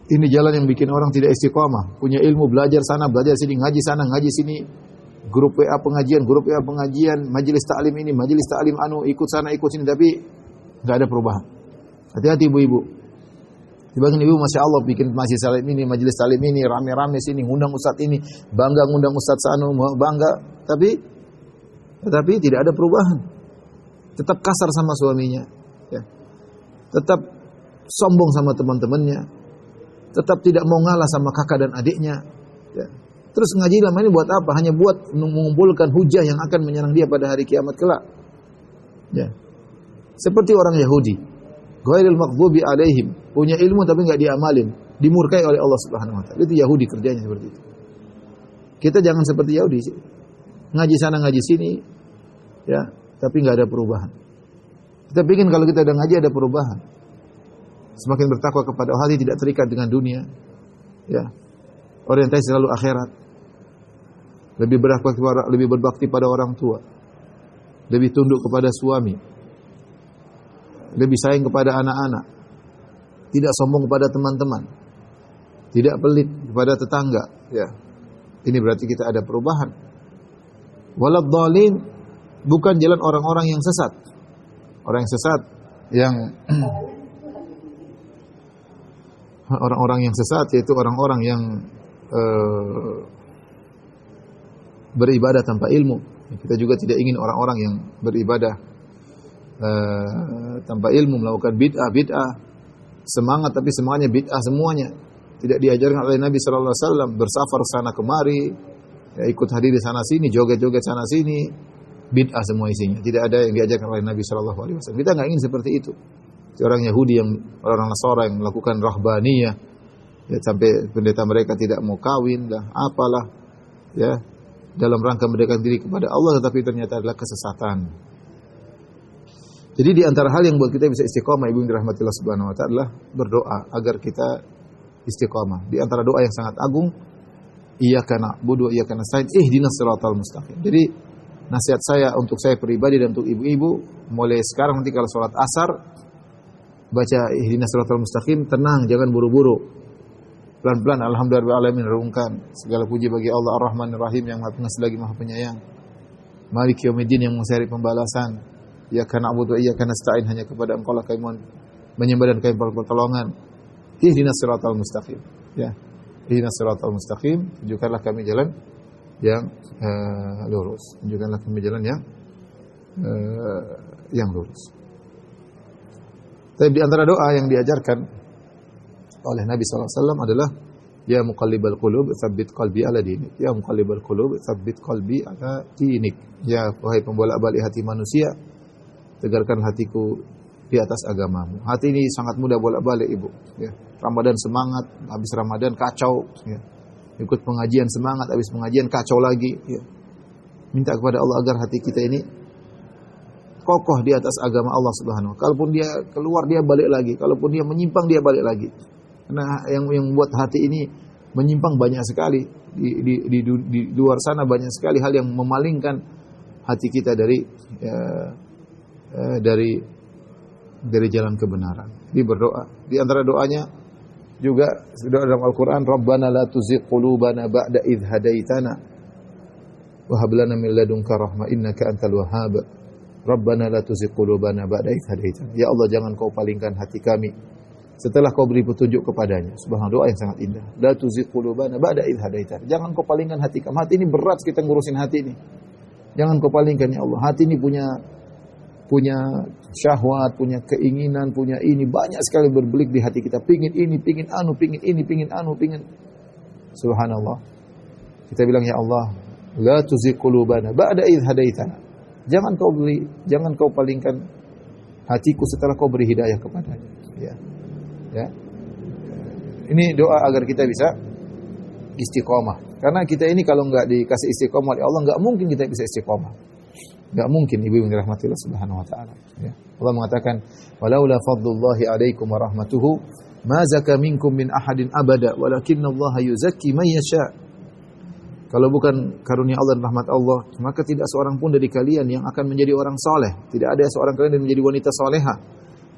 Ini jalan yang bikin orang tidak istiqamah. Punya ilmu, belajar sana, belajar sini, ngaji sana, ngaji sini. Grup WA pengajian, majelis taklim ini, majelis taklim anu, ikut sana, ikut sini, tapi enggak ada perubahan. Hati-hati ibu-ibu. Sebagian ibu Masya Allah bikin majelis taklim ini, majelis taklim ini, rame-rame sini, ngundang ustaz ini, bangga ngundang ustaz anu, bangga, tetapi tidak ada perubahan. Tetap kasar sama suaminya, ya. Tetap sombong sama teman-temannya, tetap tidak mau ngalah sama kakak dan adiknya, ya. Terus ngaji lama ini buat apa? Hanya buat mengumpulkan hujah yang akan menyerang dia pada hari kiamat kelak, ya. Seperti orang Yahudi. Ghairil maghdubi 'alaihim, punya ilmu tapi enggak diamalin, dimurkai oleh Allah Subhanahu wa taala. Itu Yahudi kerjanya seperti itu. Kita jangan seperti Yahudi. Ngaji sana ngaji sini, ya, tapi enggak ada perubahan. Kita ingin kalau kita udah ngaji ada perubahan. Semakin bertakwa kepada Allah, hati tidak terikat dengan dunia, ya. Orientasi selalu akhirat. Lebih berbakti pada orang tua. Lebih tunduk kepada suami. Lebih sayang kepada anak-anak, tidak sombong kepada teman-teman, tidak pelit kepada tetangga, ya. Ini berarti kita ada perubahan. Waladdallin, bukan jalan orang-orang yang sesat. Orang yang sesat yang orang-orang yang sesat yaitu orang-orang yang beribadah tanpa ilmu. Kita juga tidak ingin orang-orang yang beribadah tanpa ilmu, melakukan bid'ah, semangat tapi semangatnya bid'ah semuanya. Tidak diajarkan oleh Nabi sallallahu alaihi wasallam, bersafar sana kemari, ya, ikut hadir di sana sini, joget-joget sana sini, bid'ah semua isinya. Tidak ada yang diajarkan oleh Nabi sallallahu alaihi wasallam. Kita enggak ingin seperti itu. Orang Yahudi yang orang Nasara yang melakukan rahbaniyah, ya, sampai pendeta mereka tidak mau kawin lah, apalah, ya, dalam rangka mendekatkan diri kepada Allah, tetapi ternyata adalah kesesatan. Jadi di antara hal yang buat kita bisa istiqamah, ibu yang dirahmati Allah Subhanahu wa taala, adalah berdoa agar kita istiqamah. Di antara doa yang sangat agung, iyyaka na'budu wa iyyaka nasta'in, ihdinas siratal mustaqim. Jadi nasihat saya untuk saya pribadi dan untuk ibu-ibu, mulai sekarang nanti kalau salat asar baca ihdinas siratal mustaqim, tenang, jangan buru-buru. Pelan-pelan, alhamdulillahirabbil alamin, renungkan segala puji bagi Allah Ar-Rahmanir Rahim yang Maha Pengasih lagi Maha Penyayang. Maliki yaumiddin, yang mengasih hari pembalasan. Iyyaka na'budu wa iyyaka nasta'in, hanya kepada Engkau lah kami menyembah dan kami pertolongan. Ihdinas siratal mustaqim, ya. Ihdinas siratal mustaqim, tunjukkanlah kami jalan yang lurus. Tunjukkanlah kami jalan yang lurus. Tapi di antara doa yang diajarkan oleh Nabi SAW adalah ya muqallibal qulub tsabbit qalbi ala dinik. Ya muqallibal qulub tsabbit qalbi ala dinik. Ya wahai pembolak-balik hati manusia, tegarkan hatiku di atas agamamu. Hati ini sangat mudah bolak-balik, Ibu. Ya. Ramadan semangat, habis Ramadan kacau. Ya. Ikut pengajian semangat, habis pengajian kacau lagi. Ya. Minta kepada Allah agar hati kita ini kokoh di atas agama Allah Subhanahu wa taala. Kalaupun dia keluar, dia balik lagi. Kalaupun dia menyimpang, dia balik lagi. Karena yang membuat hati ini menyimpang banyak sekali. Di luar sana banyak sekali hal yang memalingkan hati kita dari jalan kebenaran. Dia berdoa. Di antara doanya juga doa dalam Al-Qur'an, Rabbana la tuzigh qulubana ba'da idh hadaitana wa hab lana min ladunka rahmah innaka antal wahhab. Rabbana la tuzigh qulubana ba'da idh hadaitana. Ya Allah, jangan kau palingkan hati kami setelah kau beri petunjuk kepadanya. Subhanallah, doa yang sangat indah. La tuzigh qulubana ba'da idh hadaitana. Jangan kau palingkan hati kami. Hati ini berat kita ngurusin hati ini. Jangan kau palingkan ya Allah. Hati ini punya syahwat, punya keinginan, punya ini banyak sekali berbelik di hati kita. Pingin ini, pingin anu, pingin ini, pingin anu, pingin. Subhanallah. Kita bilang ya Allah, la tuzigh qulubana ba'da idh hadaitana. Jangan kau palingkan hatiku setelah kau beri hidayah kepadanya. Ya. Ya. Ini doa agar kita bisa istiqomah. Karena kita ini kalau enggak dikasih istiqomah oleh Allah, enggak mungkin kita bisa istiqomah. Enggak mungkin, ibu yang dirahmati Allah Subhanahu wa taala. Ya. Allah mengatakan, "Walaula fadlullahi 'alaikum wa rahmatuhu, ma zaka minkum min ahadin abada, walakinallaha yuzakki man yasha." Kalau bukan karunia Allah dan rahmat Allah, maka tidak seorang pun dari kalian yang akan menjadi orang saleh. Tidak ada seorang kalian yang menjadi wanita saleha.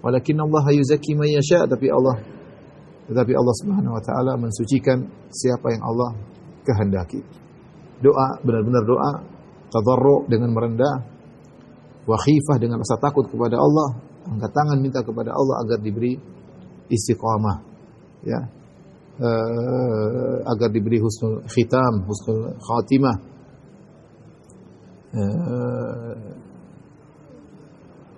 Walakinallaha yuzakki man yasha, tetapi Allah Subhanahu wa taala mensucikan siapa yang Allah kehendaki. Doa, benar-benar doa, tadarru dengan merendah, wa khifah dengan rasa takut kepada Allah, angkat tangan minta kepada Allah agar diberi istiqamah, ya, agar diberi husnul khitam, husnul khatimah,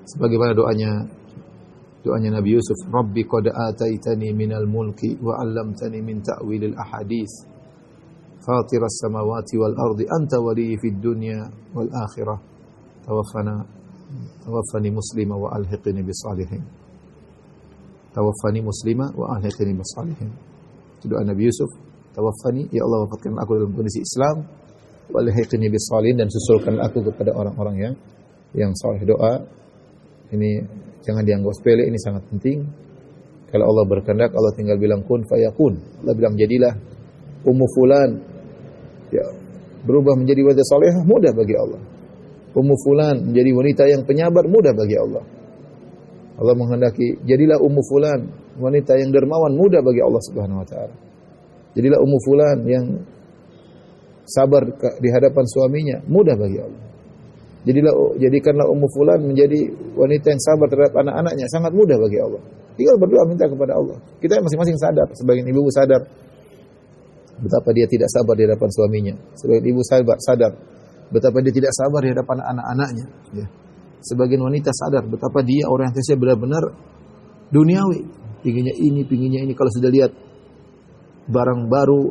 sebagaimana doanya Nabi Yusuf, Rabbi qad ataitani minal mulki wa 'allamtani min ta'wilil ahadits fatiras samawati wal ardi anta waliyyi fid dunya wal akhirah tawaffani muslima wa alhiqni bis salihin. Tawaffani muslima wa alhiqni bis salihin. Itu doa Nabi Yusuf, tawaffani, ya Allah wafatkan aku dalam kondisi Islam, wa alhiqni bis salihin, dan susulkan aku kepada orang-orang yang saleh. Doa ini jangan dianggap sepele, ini sangat penting. Kalau Allah berkehendak, Allah tinggal bilang kun fayakun. Allah bilang jadilah ummu fulan, ya, berubah menjadi wanita salehah, mudah bagi Allah. Ummu fulan menjadi wanita yang penyabar, mudah bagi Allah. Allah menghendaki jadilah ummu fulan, wanita yang dermawan, mudah bagi Allah Subhanahu wa taala. Jadilah ummu fulan yang sabar di hadapan suaminya, mudah bagi Allah. Jadikanlah ummu fulan menjadi wanita yang sabar terhadap anak-anaknya, sangat mudah bagi Allah. Tinggal berdoa minta kepada Allah. Kita masing-masing sadar, sebagian ibu sadar betapa dia tidak sabar di hadapan suaminya. Sebagian ibu sadar betapa dia tidak sabar di hadapan anak-anaknya, ya. Sebagian wanita sadar betapa dia orientasinya benar-benar duniawi. Pinginnya ini. Kalau sudah lihat barang baru,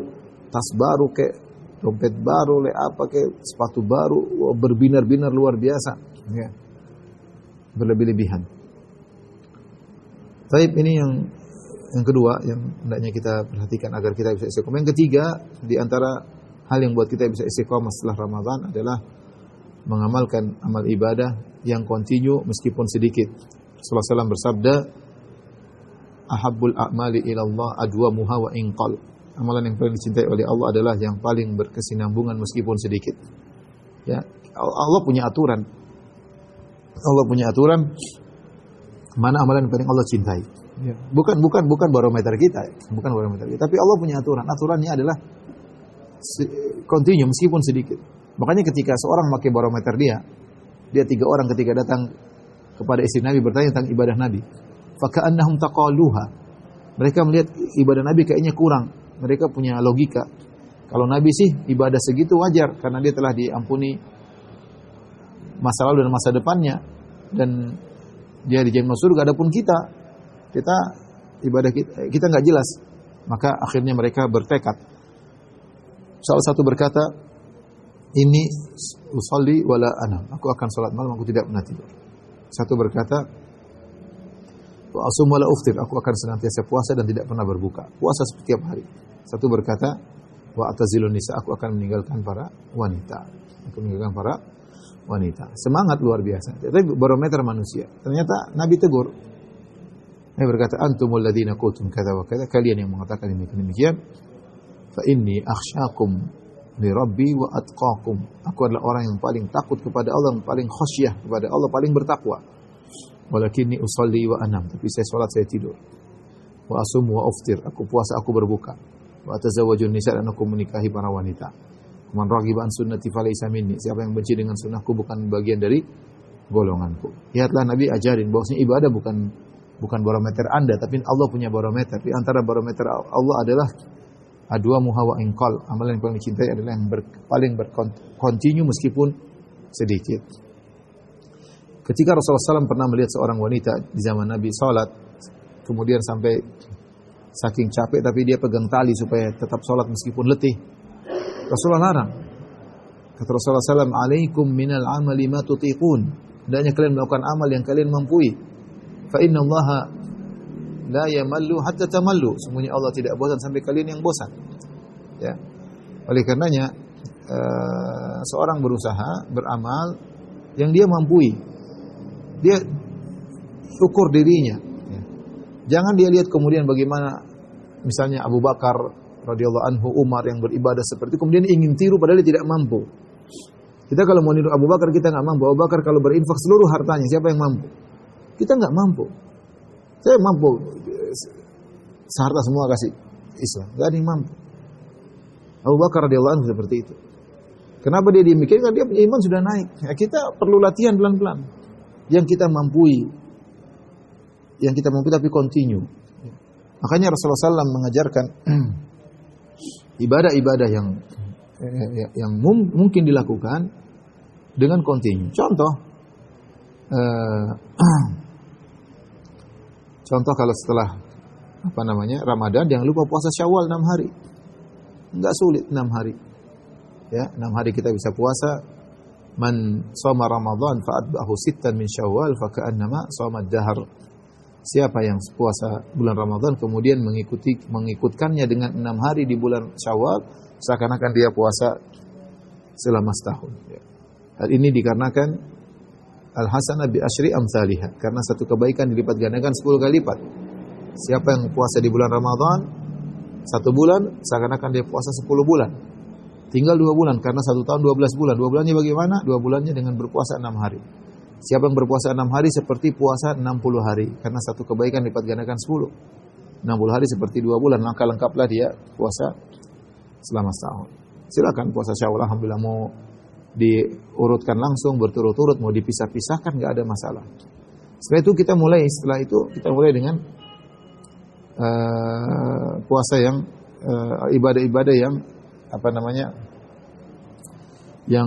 tas baru, kayak dompet baru, kayak sepatu baru, berbinar-binar luar biasa, ya. Berlebih-lebihan. Taib, ini yang kedua yang hendaknya kita perhatikan agar kita bisa istiqomah. Yang ketiga, di antara hal yang buat kita bisa istiqomah setelah Ramadan adalah mengamalkan amal ibadah yang kontinu meskipun sedikit. Rasulullah SAW bersabda, ahabbul a'mali ilallah adwamuha wa inqal. Amalan yang paling dicintai oleh Allah adalah yang paling berkesinambungan meskipun sedikit. Ya, Allah punya aturan. Allah punya aturan mana amalan yang paling Allah cintai. Ya. Bukan barometer kita, bukan barometer kita. Tapi Allah punya aturan. Aturannya adalah kontinu meskipun sedikit. Makanya ketika seorang pakai barometer dia 3 orang ketika datang kepada istri Nabi bertanya tentang ibadah Nabi. Faka'annahum taqaluha. Mereka melihat ibadah Nabi kayaknya kurang. Mereka punya logika. Kalau Nabi sih ibadah segitu wajar karena dia telah diampuni masa lalu dan masa depannya dan dia dijamin masuk surga. Adapun kita kita ibadah kita nggak jelas. Maka akhirnya mereka bertekad. Salah satu berkata, ini usolli wala anam. Aku akan salat malam, aku tidak pernah tidur. Satu berkata, wa asum wala uftir. Aku akan senantiasa puasa dan tidak pernah berbuka. Puasa setiap hari. Satu berkata, wa atazilun nisa. Aku akan meninggalkan para wanita. Aku meninggalkan para wanita. Semangat luar biasa. Tapi barometer manusia. Ternyata Nabi tegur. Nabi berkata, antumul ladzina qultum kadza wa kadza. Kalian yang mengatakan demikian. Fa inni akhsyakum li rabbi wa atqakum. Aku adalah orang yang paling takut kepada Allah, yang paling khasyah kepada Allah, paling bertakwa. Walakinni usolli wa anam. Tapi saya salat, saya tidur. Wa asum wa uftir. Aku puasa, aku berbuka. Wa atazawwajun nisa, dan aku menikahi para wanita. Man raghiba an sunnati falaysa minni. Siapa yang benci dengan sunnahku bukan bagian dari golonganku. Lihatlah Nabi ajarin bahwasanya ibadah bukan barometer Anda, tapi Allah punya barometer. Di antara barometer Allah adalah adwa muhawa ingqal. Amalan yang paling dicintai adalah yang paling berkontinu meskipun sedikit. Ketika Rasulullah SAW pernah melihat seorang wanita di zaman Nabi salat, kemudian sampai saking capek tapi dia pegang tali supaya tetap salat meskipun letih. Rasulullah larang. Kata Rasulullah SAW, alaikum minal amali ma tutiqun. Hendaknya kalian melakukan amal yang kalian mampu. Fa inna Allaha la yamallu hatta tamallu. Sungguhnya Allah tidak bosan sampai kalian yang bosan. Ya. Oleh karenanya seorang berusaha beramal yang dia mampu. Dia ukur dirinya. Ya. Jangan dia lihat kemudian bagaimana misalnya Abu Bakar radhiyallahu anhu, Umar yang beribadah seperti itu, kemudian ingin tiru padahal dia tidak mampu. Kita kalau mau niru Abu Bakar kita nggak mampu. Abu Bakar kalau berinfak seluruh hartanya, siapa yang mampu? Kita nggak mampu. Saya mampu seharta semua kasih Islam, nggak ada yang mampu. Abu Bakar radhiyallahu anhu seperti itu. Kenapa dia demikian? Karena dia punya iman sudah naik. Ya, kita perlu latihan pelan-pelan. Yang kita mampu tapi continue. Makanya Rasulullah SAW mengajarkan ibadah-ibadah yang mungkin dilakukan dengan continue. Contoh kalau setelah Ramadan jangan lupa puasa Syawal 6 hari. Enggak sulit 6 hari. Ya, 6 hari kita bisa puasa. Man shoma Ramadan fa atba'ahu sittan min Syawal fa ka'annama shoma ad-dahr. Siapa yang puasa bulan Ramadan kemudian mengikutkannya dengan 6 hari di bulan Syawal, seakan-akan dia puasa selama setahun. Hal ini dikarenakan al-hasanah bi asyri amsalihah, karena satu kebaikan dilipat gandakan 10 kali lipat. Siapa yang puasa di bulan Ramadan 1 bulan, seakan-akan dia puasa 10 bulan. Tinggal 2 bulan, karena 1 tahun 12 bulan. 2 bulannya bagaimana? 2 bulannya dengan berpuasa 6 hari. Siapa yang berpuasa 6 hari seperti puasa 60 hari. Karena satu kebaikan lipat gandakan 10. 60 hari seperti 2 bulan. Maka lengkaplah dia puasa selama setahun. Silakan puasa Syawal. Alhamdulillah, mau diurutkan langsung berturut-turut, mau dipisah-pisahkan, nggak ada masalah. Setelah itu kita mulai dengan puasa yang ibadah-ibadah yang yang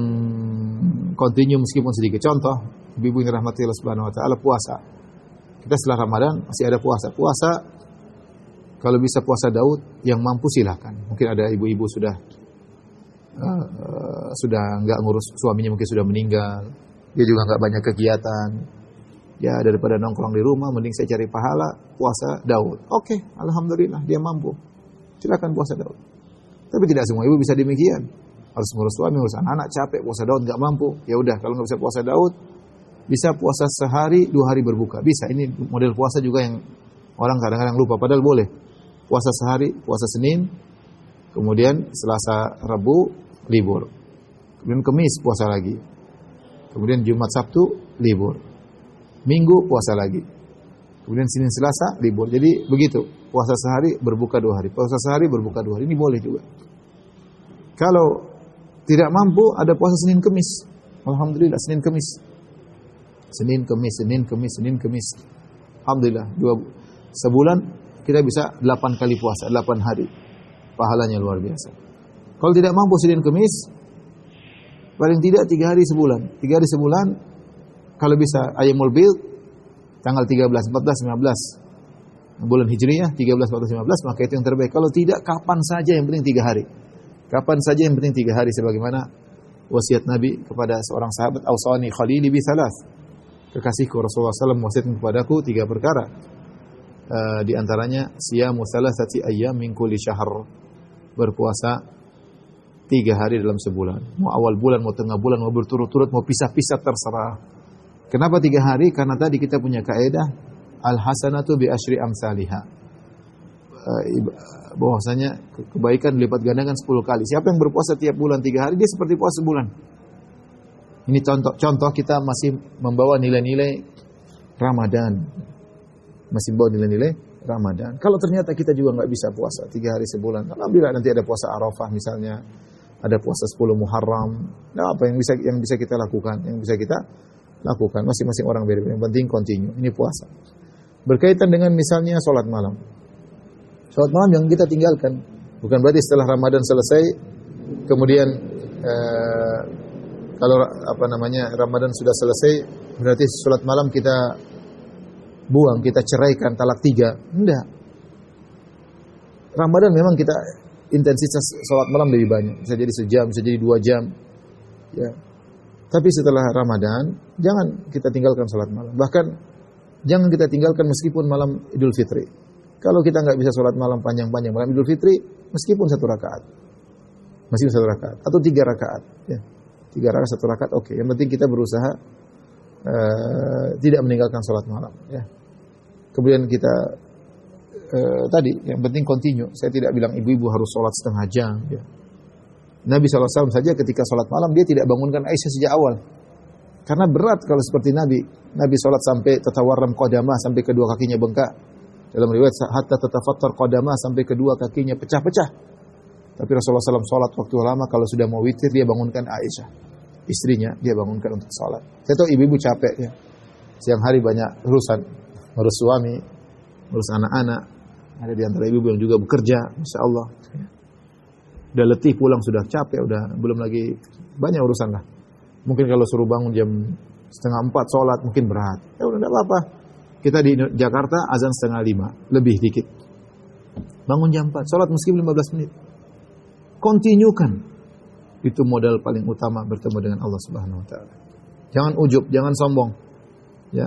continue meskipun sedikit. Contoh, ibu yang dirahmati Allah Subhanahu wa taala, puasa. Kita setelah Ramadan masih ada puasa. Puasa kalau bisa puasa Daud, yang mampu silakan. Mungkin ada ibu-ibu sudah nggak ngurus suaminya, mungkin sudah meninggal. Dia juga nggak banyak kegiatan. Ya, daripada nongkrong di rumah, mending saya cari pahala puasa Daud. Oke, alhamdulillah dia mampu. Silakan puasa Daud. Tapi tidak semua ibu bisa demikian. Harus ngurus suami, ngurus anak, capek puasa Daud nggak mampu. Ya udah, kalau nggak bisa puasa Daud, bisa puasa sehari 2 hari berbuka. Bisa. Ini model puasa juga yang orang kadang-kadang lupa. Padahal boleh. Puasa sehari, puasa Senin, kemudian Selasa, Rabu libur. Kemudian Kamis puasa lagi. Kemudian Jumat, Sabtu libur. Minggu puasa lagi. Kemudian Senin, Selasa libur. Jadi begitu. Puasa sehari, berbuka 2 hari. Puasa sehari, berbuka 2 hari. Ini boleh juga. Kalau tidak mampu, ada puasa Senin, Kamis. Alhamdulillah, Senin, Kamis. Senin, Kamis, Senin, Kamis, Senin, Kamis. Alhamdulillah, sebulan kita bisa 8 kali puasa, 8 hari. Pahalanya luar biasa. Kalau tidak mampu Senin, Kamis, paling tidak 3 hari sebulan. 3 hari sebulan, kalau bisa Ayyamul Bid, tanggal 13, 14, 15. bulan Hijriyah 13, 14, 15, maka itu yang terbaik. Kalau tidak, kapan saja yang penting 3 hari. Kapan saja yang penting 3 hari, sebagaimana wasiat Nabi kepada seorang sahabat, "Ausani khalili bi thalath." Kekasihku Rasulullah SAW wasiatkan kepadaku 3 perkara. Di antaranya siyamu thalathati ayyam min kulli syahr. Berpuasa 3 hari dalam sebulan. Mau awal bulan, mau tengah bulan, mau berturut-turut, mau pisah-pisah, terserah. Kenapa 3 hari? Karena tadi kita punya kaidah al-hasanatu bi asyri amsalihha. Bahwasanya kebaikan dilipat gandakan 10 kali. Siapa yang berpuasa tiap bulan 3 hari, dia seperti puasa sebulan. Ini contoh kita masih membawa nilai-nilai Ramadan. Masih membawa nilai-nilai Ramadan. Kalau ternyata kita juga nggak bisa puasa 3 hari sebulan, alhamdulillah nanti ada puasa Arafah misalnya, ada puasa 10 Muharram. Nah, apa yang bisa kita lakukan? Yang bisa kita lakukan masing-masing orang beda-beda. Yang penting continue. Ini puasa. Berkaitan dengan misalnya sholat malam. Sholat malam yang kita tinggalkan. Bukan berarti setelah Ramadan selesai, kemudian kalau Ramadan sudah selesai, berarti sholat malam kita buang, kita ceraikan, talak 3. Enggak. Ramadan memang kita intensitas sholat malam lebih banyak. Bisa jadi sejam, bisa jadi 2 jam. Ya. Tapi setelah Ramadan, jangan kita tinggalkan sholat malam. Bahkan, jangan kita tinggalkan meskipun malam Idul Fitri. Kalau kita nggak bisa sholat malam panjang-panjang malam Idul Fitri, meskipun 1 rakaat. Meskipun 1 rakaat. Atau 3 rakaat. Ya. 3 rakaat, 1 rakaat, oke. Yang penting kita berusaha tidak meninggalkan sholat malam. Ya. Kemudian kita tadi, yang penting continue. Saya tidak bilang ibu-ibu harus sholat setengah jam. Ya. Nabi SAW saja ketika sholat malam, dia tidak bangunkan Aisyah sejak awal. Karena berat kalau seperti Nabi. Nabi sholat sampai tatawarram qadamah, sampai kedua kakinya bengkak. Dalam riwayat, hatta tatafattar qadamah, sampai kedua kakinya pecah-pecah. Tapi Rasulullah SAW sholat waktu lama, kalau sudah mau witir, dia bangunkan Aisyah. Istrinya, dia bangunkan untuk sholat. Saya tahu ibu-ibu capek ya. Siang hari banyak urusan. Urus suami, urus anak-anak. Ada di antara ibu-ibu yang juga bekerja, Masya Allah. Udah letih pulang, sudah capek, udah belum lagi banyak urusan lah. Mungkin kalau suruh bangun jam 3:30 sholat, mungkin berat. Ya udah, enggak apa-apa. Kita di Jakarta azan 4:30, lebih dikit. Bangun jam 4, sholat meskipun 15 menit. Kontinyukan. Itu modal paling utama bertemu dengan Allah Subhanahu wa taala. Jangan ujub, jangan sombong. Ya.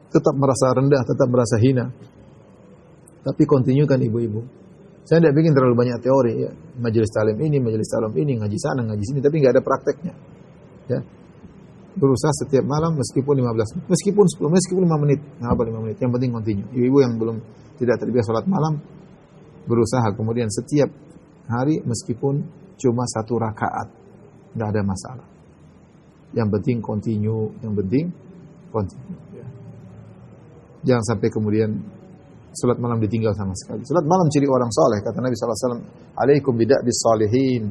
Tetap merasa rendah, tetap merasa hina. Tapi kontinyukan ibu-ibu. Saya tidak bikin terlalu banyak teori ya. Majelis taklim ini, majelis taklim ini, ngaji sana, ngaji sini, tapi enggak ada prakteknya. Ya. Berusaha setiap malam meskipun 15 menit, meskipun 10, meskipun 5 menit, enggak apa 5 menit, yang penting continue. Ibu-ibu yang belum tidak terbiasa salat malam, berusaha kemudian setiap hari meskipun cuma 1 rakaat, enggak ada masalah. Yang penting continue, yang penting continue. Ya. Jangan sampai kemudian salat malam ditinggal sama sekali. Salat malam ciri orang soleh, kata Nabi SAW, alaikum bida'bis salihin,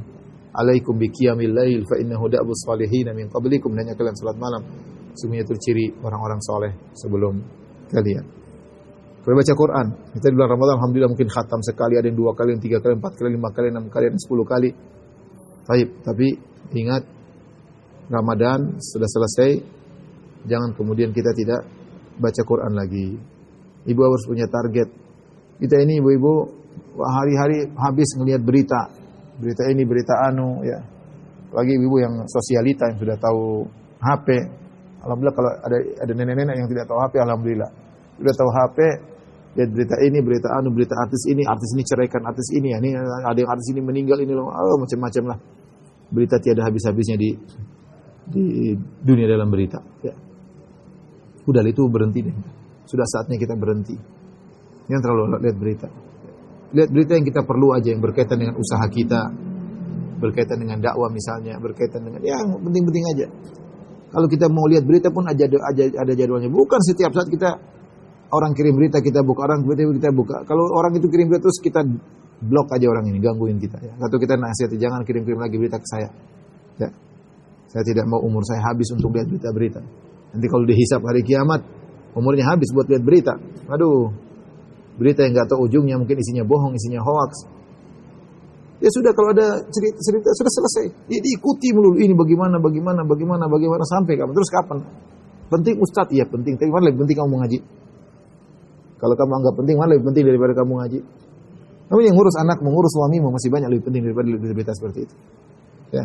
alaikum biqiyamil lail, fa innahu da'bus salihin min qablikum. Hendaknya kalian salat malam, sesungguhnya itu ciri orang-orang soleh sebelum kalian. Kalau baca Quran, kita di bulan Ramadan alhamdulillah mungkin khatam sekali, ada yang 2 kali, yang 3 kali, 4 kali, 5 kali, 6 kali, ada yang 10 kali. Baik, tapi ingat Ramadan sudah selesai, jangan kemudian kita tidak baca Quran lagi. Ibu harus punya target. Kita ini ibu-ibu hari-hari habis ngelihat berita. Berita ini, berita anu ya. Lagi ibu-ibu yang sosialita yang sudah tahu HP. Alhamdulillah kalau ada nenek-nenek yang tidak tahu HP, alhamdulillah. Sudah tahu HP, lihat berita ini, berita anu, berita artis ini ceraikan artis ini ya. Ini ada yang artis ini meninggal ini loh. Oh, macam-macam lah. Berita tiada habis-habisnya di dunia dalam berita ya. Udah itu berhenti deh. Sudah saatnya kita berhenti. Jangan terlalu lihat berita. Lihat berita yang kita perlu aja, yang berkaitan dengan usaha kita, berkaitan dengan dakwah misalnya, berkaitan dengan yang penting-penting aja. Kalau kita mau lihat berita pun ada jadwalnya. Bukan setiap saat kita orang kirim berita kita buka, orang berita kita buka. Kalau orang itu kirim berita terus kita blok aja orang ini, gangguin kita ya. Atau kita nasihati jangan kirim-kirim lagi berita ke saya. Ya. Saya tidak mau umur saya habis untuk lihat berita-berita. Nanti kalau dihisab hari kiamat, umurnya habis buat lihat berita. Aduh, berita yang nggak tahu ujungnya, mungkin isinya bohong, isinya hoax. Ya sudah, kalau ada cerita sudah selesai. Ya, diikuti melulu ini bagaimana sampai kapan? Terus kapan? Penting ustadz, ya penting. Tapi mana lebih penting kamu mengaji? Kalau kamu anggap penting, mana lebih penting daripada kamu ngaji? Kamu yang ngurus anak, mengurus suamimu masih banyak lebih penting daripada berita seperti itu. Ya.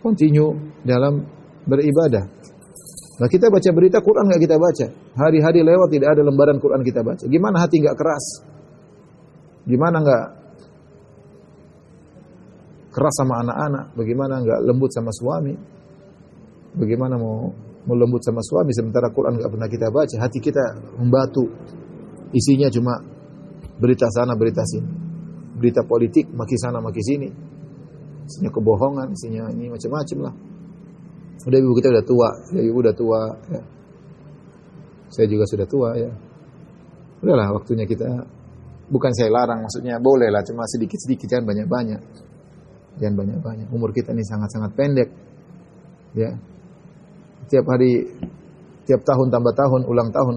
Continue dalam beribadah. Nah, kita baca berita Quran enggak kita baca. Hari-hari lewat tidak ada lembaran Quran kita baca. Gimana hati enggak keras? Gimana enggak keras sama anak-anak? Bagaimana enggak lembut sama suami? Bagaimana mau lembut sama suami sementara Quran enggak pernah kita baca? Hati kita membatu. Isinya cuma berita sana, berita sini. Berita politik, maki sana, maki sini. Isinya kebohongan, isinya ini macam-macam lah. Udah ibu kita udah tua, ibu udah tua. Ya. Saya juga sudah tua ya. Udahlah waktunya kita, bukan saya larang, maksudnya boleh lah, cuma sedikit-sedikit, jangan banyak-banyak. Jangan banyak-banyak. Umur kita ini sangat-sangat pendek. Ya. Tiap hari, tiap tahun tambah tahun, ulang tahun.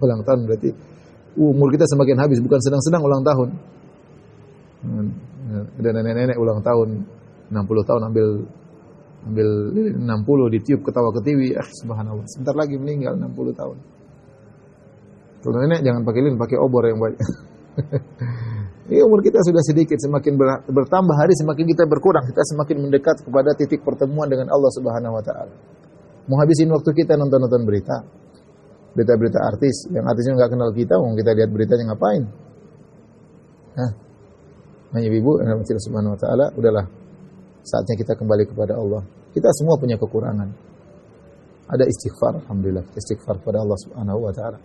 Ulang tahun berarti umur kita semakin habis, bukan sedang-sedang ulang tahun. Ada nenek-nenek ulang tahun 60 tahun ambil 60 ditiup ketawa ketiwi, subhanallah. Sebentar lagi meninggal 60 tahun. Kalau nenek jangan pakai lilin, pakai obor yang banyak. Ini umur kita sudah sedikit, semakin bertambah hari semakin kita berkurang, kita semakin mendekat kepada titik pertemuan dengan Allah Subhanahu wa taala. Mau habisin waktu kita nonton-nonton berita-berita artis, yang artisnya enggak kenal kita, mau kita lihat beritanya ngapain? Hah? Hanya ibu yang Allah Subhanahu wa taala, udahlah. Saatnya kita kembali kepada Allah. Kita semua punya kekurangan. Ada istighfar, alhamdulillah. Istighfar kepada Allah Subhanahu wa taala.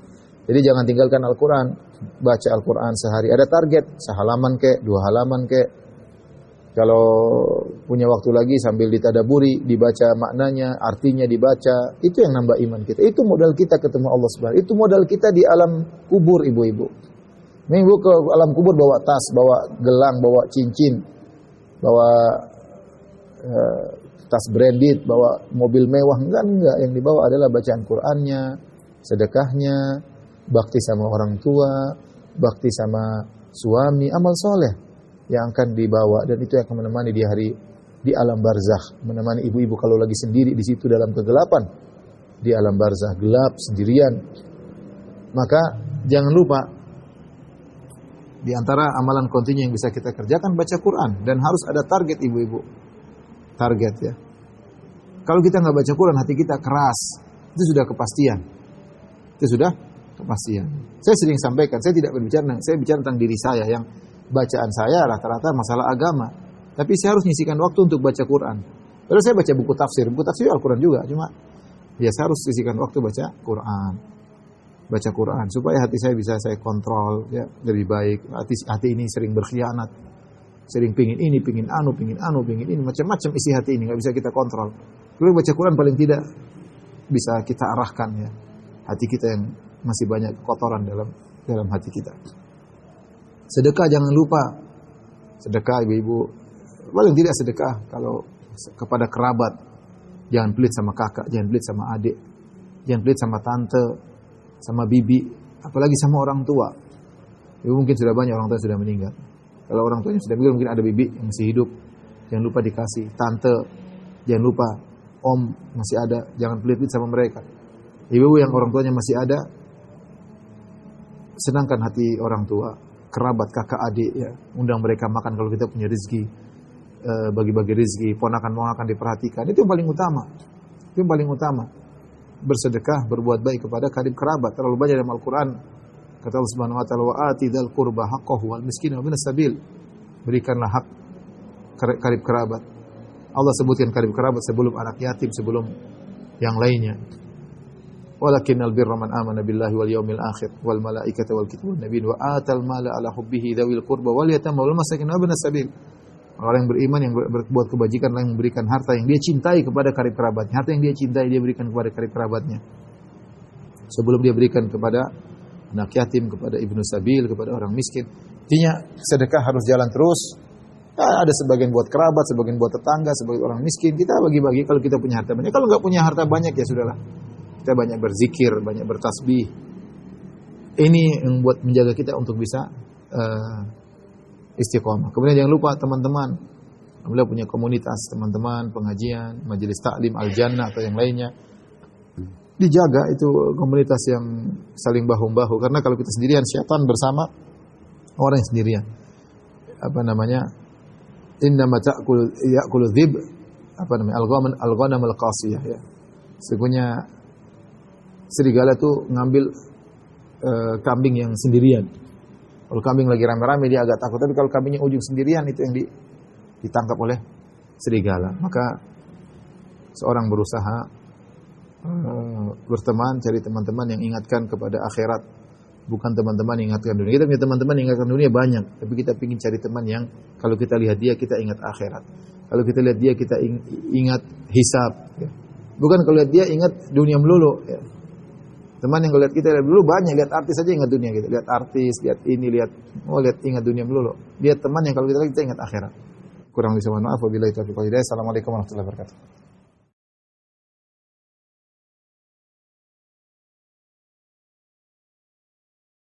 Jadi jangan tinggalkan Al-Qur'an. Baca Al-Qur'an sehari. Ada target, sehalaman kek, 2 halaman kek. Kalau punya waktu lagi sambil ditadaburi, dibaca maknanya, artinya dibaca, itu yang nambah iman kita. Itu modal kita ketemu Allah Subhanahu. Itu modal kita di alam kubur, ibu-ibu. Minggu ke alam kubur bawa tas, bawa gelang, bawa cincin, bawa tas branded, bawa mobil mewah, enggak. Yang dibawa adalah bacaan Qur'annya, sedekahnya, bakti sama orang tua, bakti sama suami, amal soleh yang akan dibawa, dan itu yang akan menemani di hari di alam barzakh, menemani ibu-ibu kalau lagi sendiri di situ dalam kegelapan di alam barzakh, gelap sendirian. Maka jangan lupa di antara amalan kontinu yang bisa kita kerjakan baca Quran, dan harus ada target ibu-ibu. Target ya. Kalau kita nggak baca Quran, hati kita keras, itu sudah kepastian. Itu sudah kepastian. Saya sering sampaikan, saya tidak berbicara, saya bicara tentang diri saya yang bacaan saya rata-rata masalah agama. Tapi saya harus nyisikan waktu untuk baca Quran. Padahal saya baca buku tafsir Al-Quran juga, cuma ya saya harus nyisikan waktu baca Quran. Baca Quran supaya hati saya bisa saya kontrol ya lebih baik. Hati ini sering berkhianat. Sering pingin ini, pingin anu, pingin ini, macam-macam isi hati ini, nggak bisa kita kontrol. Kalau baca Quran paling tidak bisa kita arahkan ya hati kita yang masih banyak kotoran dalam hati kita. Sedekah jangan lupa, sedekah ibu-ibu, paling tidak sedekah kalau kepada kerabat, jangan pelit sama kakak, jangan pelit sama adik, jangan pelit sama tante, sama bibi, apalagi sama orang tua. Ibu mungkin sudah banyak orang tua sudah meninggal. Kalau orang tuanya sudah meninggal, mungkin ada bibi yang masih hidup, jangan lupa dikasih. Tante, jangan lupa. Om masih ada, jangan pelit-pelit sama mereka. Ibu yang orang tuanya masih ada, senangkan hati orang tua, kerabat, kakak, adik, ya. Undang mereka makan kalau kita punya rezeki, bagi-bagi rezeki, ponakan-ponakan diperhatikan. Itu yang paling utama. Itu yang paling utama. Bersedekah, berbuat baik kepada karib kerabat. Terlalu banyak dalam Al-Quran. Kata Allah Subhanahu wa taala, wa ati dzal qurba haqqahu wal miskin wa bin sabil. Berikanlah hak karib kerabat. Allah sebutkan karib kerabat sebelum anak yatim, sebelum yang lainnya. Walakinnal birra man amana billahi wal yawmil akhir wal malaikati wal kitabi wan nabiyyin wa atal mala ala hubbihi dzawil qurba wal yatama wal masakin wa bin sabil. Orang yang beriman yang berbuat kebajikan yang memberikan harta yang dia cintai kepada karib kerabatnya. Harta yang dia cintai dia berikan kepada karib kerabatnya. Sebelum dia berikan kepada anak yatim, kepada ibnu sabil, kepada orang miskin. Intinya sedekah harus jalan terus. Ada sebagian buat kerabat, sebagian buat tetangga, sebagian orang miskin. Kita bagi-bagi kalau kita punya harta banyak. Kalau nggak punya harta banyak ya sudahlah. Kita banyak berzikir, banyak bertasbih. Ini yang buat menjaga kita untuk bisa istiqomah. Kemudian jangan lupa teman-teman, alhamdulillah punya komunitas teman-teman, pengajian, majelis taklim, al-jannah atau yang lainnya. dijaga itu komunitas yang saling bahu-bahu. Karena kalau kita sendirian, syaitan bersama orang yang sendirian. Apa namanya? Innama ya'kulu dhib, apa namanya? Al-ghanam al-qasiyah ya. Sesungguhnya serigala tuh ngambil kambing yang sendirian. Kalau kambing lagi rame-rame dia agak takut, tapi kalau kambingnya ujung sendirian itu yang ditangkap oleh serigala. Maka seorang berusaha berteman, cari teman-teman yang ingatkan kepada akhirat, bukan teman-teman yang ingatkan dunia. Kita punya teman-teman yang ingatkan dunia banyak, tapi kita ingin cari teman yang kalau kita lihat dia kita ingat akhirat. Kalau kita lihat dia kita ingat hisab. Ya. Bukan kalau lihat dia ingat dunia melulu. Ya. Teman yang kalau lihat kita lihat dulu banyak, lihat artis saja ingat dunia gitu. Lihat artis, lihat ini, lihat ingat dunia melulu. Lihat teman yang kalau kita lihat kita ingat akhirat. Kurang bisa mohon maaf. Wabillahi taufiq wal hidayah. Assalamualaikum warahmatullahi wabarakatuh.